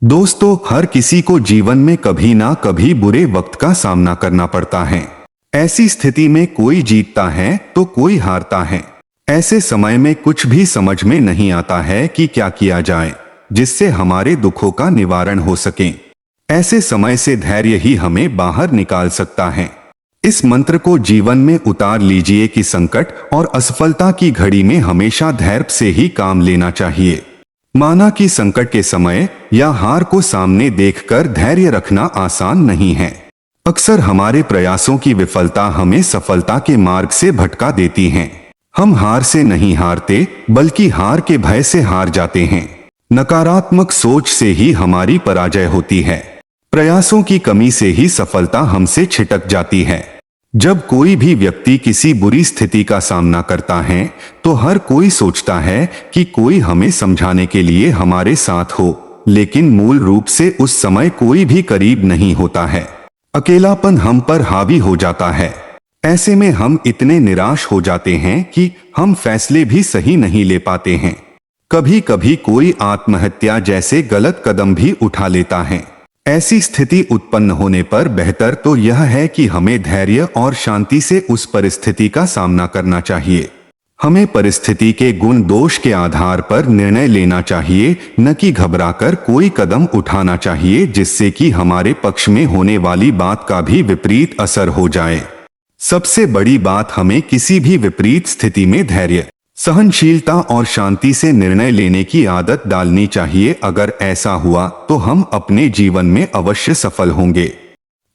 दोस्तों, हर किसी को जीवन में कभी ना कभी बुरे वक्त का सामना करना पड़ता है। ऐसी स्थिति में कोई जीतता है तो कोई हारता है। ऐसे समय में कुछ भी समझ में नहीं आता है कि क्या किया जाए जिससे हमारे दुखों का निवारण हो सके। ऐसे समय से धैर्य ही हमें बाहर निकाल सकता है। इस मंत्र को जीवन में उतार लीजिए कि संकट और असफलता की घड़ी में हमेशा धैर्य से ही काम लेना चाहिए। माना कि संकट के समय या हार को सामने देखकर धैर्य रखना आसान नहीं है। अक्सर हमारे प्रयासों की विफलता हमें सफलता के मार्ग से भटका देती है। हम हार से नहीं हारते बल्कि हार के भय से हार जाते हैं। नकारात्मक सोच से ही हमारी पराजय होती है। प्रयासों की कमी से ही सफलता हमसे छिटक जाती है। जब कोई भी व्यक्ति किसी बुरी स्थिति का सामना करता है तो हर कोई सोचता है कि कोई हमें समझाने के लिए हमारे साथ हो, लेकिन मूल रूप से उस समय कोई भी करीब नहीं होता है। अकेलापन हम पर हावी हो जाता है। ऐसे में हम इतने निराश हो जाते हैं कि हम फैसले भी सही नहीं ले पाते हैं। कभी कभी कोई आत्महत्या जैसे गलत कदम भी उठा लेता है। ऐसी स्थिति उत्पन्न होने पर बेहतर तो यह है कि हमें धैर्य और शांति से उस परिस्थिति का सामना करना चाहिए। हमें परिस्थिति के गुण दोष के आधार पर निर्णय लेना चाहिए, न कि घबराकर कोई कदम उठाना चाहिए जिससे कि हमारे पक्ष में होने वाली बात का भी विपरीत असर हो जाए। सबसे बड़ी बात, हमें किसी भी विपरीत स्थिति में धैर्य, सहनशीलता और शांति से निर्णय लेने की आदत डालनी चाहिए। अगर ऐसा हुआ तो हम अपने जीवन में अवश्य सफल होंगे।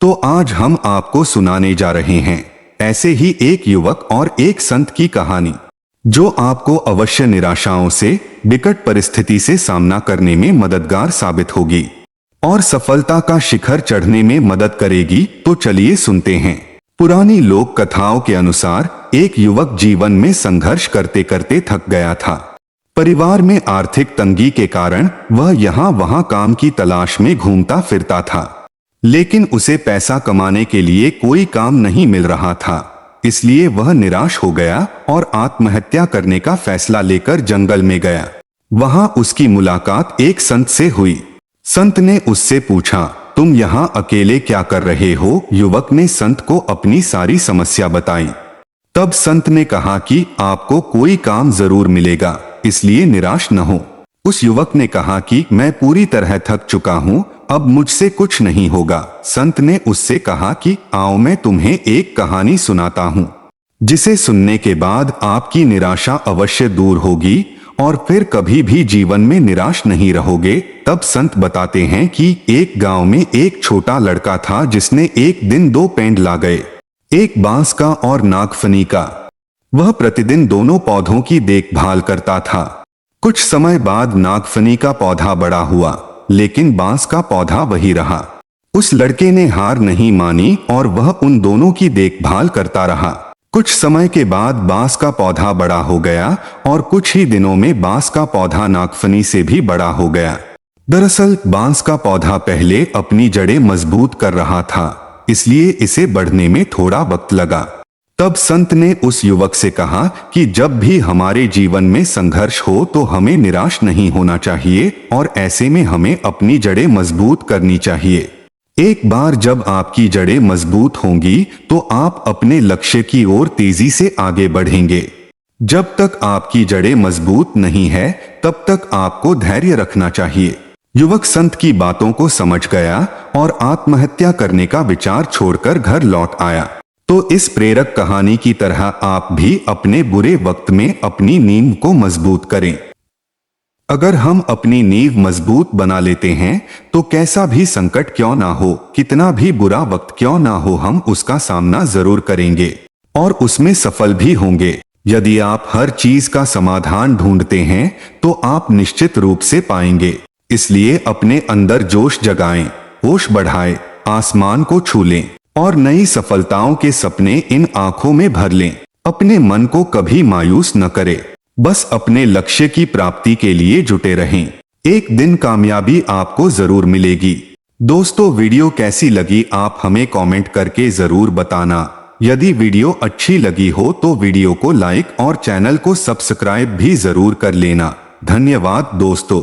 तो आज हम आपको सुनाने जा रहे हैं ऐसे ही एक युवक और एक संत की कहानी, जो आपको अवश्य निराशाओं से, विकट परिस्थिति से सामना करने में मददगार साबित होगी और सफलता का शिखर चढ़ने में मदद करेगी। तो चलिए सुनते हैं। पुरानी लोक कथाओं के अनुसार एक युवक जीवन में संघर्ष करते करते थक गया था। परिवार में आर्थिक तंगी के कारण वह यहाँ वहाँ काम की तलाश में घूमता फिरता था, लेकिन उसे पैसा कमाने के लिए कोई काम नहीं मिल रहा था। इसलिए वह निराश हो गया और आत्महत्या करने का फैसला लेकर जंगल में गया। वहां उसकी मुलाकात एक संत से हुई। संत ने उससे पूछा, तुम यहाँ अकेले क्या कर रहे हो? युवक ने संत को अपनी सारी समस्या बताई। तब संत ने कहा कि आपको कोई काम जरूर मिलेगा, इसलिए निराश न हो। उस युवक ने कहा कि मैं पूरी तरह थक चुका हूँ, अब मुझसे कुछ नहीं होगा। संत ने उससे कहा कि आओ मैं तुम्हें एक कहानी सुनाता हूँ, जिसे सुनने के बाद आपकी निराशा अवश्य दूर होगी और फिर कभी भी जीवन में निराश नहीं रहोगे। तब संत बताते हैं कि एक गांव में एक छोटा लड़का था जिसने एक दिन 2 पेड़ ला गए, एक बांस का और नागफनी का। वह प्रतिदिन दोनों पौधों की देखभाल करता था। कुछ समय बाद नागफनी का पौधा बड़ा हुआ, लेकिन बांस का पौधा वही रहा। उस लड़के ने हार नहीं मानी और वह उन दोनों की देखभाल करता रहा। कुछ समय के बाद बांस का पौधा बड़ा हो गया और कुछ ही दिनों में बांस का पौधा नागफनी से भी बड़ा हो गया। दरअसल बांस का पौधा पहले अपनी जड़ें मजबूत कर रहा था, इसलिए इसे बढ़ने में थोड़ा वक्त लगा। तब संत ने उस युवक से कहा कि जब भी हमारे जीवन में संघर्ष हो तो हमें निराश नहीं होना चाहिए और ऐसे में हमें अपनी जड़ें मजबूत करनी चाहिए। एक बार जब आपकी जड़ें मजबूत होंगी तो आप अपने लक्ष्य की ओर तेजी से आगे बढ़ेंगे। जब तक आपकी जड़ें मजबूत नहीं है तब तक आपको धैर्य रखना चाहिए। युवक संत की बातों को समझ गया और आत्महत्या करने का विचार छोड़कर घर लौट आया। तो इस प्रेरक कहानी की तरह आप भी अपने बुरे वक्त में अपनी नींव को मजबूत करें। अगर हम अपनी नींव मजबूत बना लेते हैं तो कैसा भी संकट क्यों ना हो, कितना भी बुरा वक्त क्यों ना हो, हम उसका सामना जरूर करेंगे और उसमें सफल भी होंगे। यदि आप हर चीज का समाधान ढूंढते हैं तो आप निश्चित रूप से पाएंगे। इसलिए अपने अंदर जोश जगाएं, होश बढ़ाएं, आसमान को छू लें और नई सफलताओं के सपने इन आंखों में भर लें। अपने मन को कभी मायूस न करें, बस अपने लक्ष्य की प्राप्ति के लिए जुटे रहें। एक दिन कामयाबी आपको जरूर मिलेगी। दोस्तों, वीडियो कैसी लगी आप हमें कमेंट करके जरूर बताना। यदि वीडियो अच्छी लगी हो तो वीडियो को लाइक और चैनल को सब्सक्राइब भी जरूर कर लेना। धन्यवाद दोस्तों।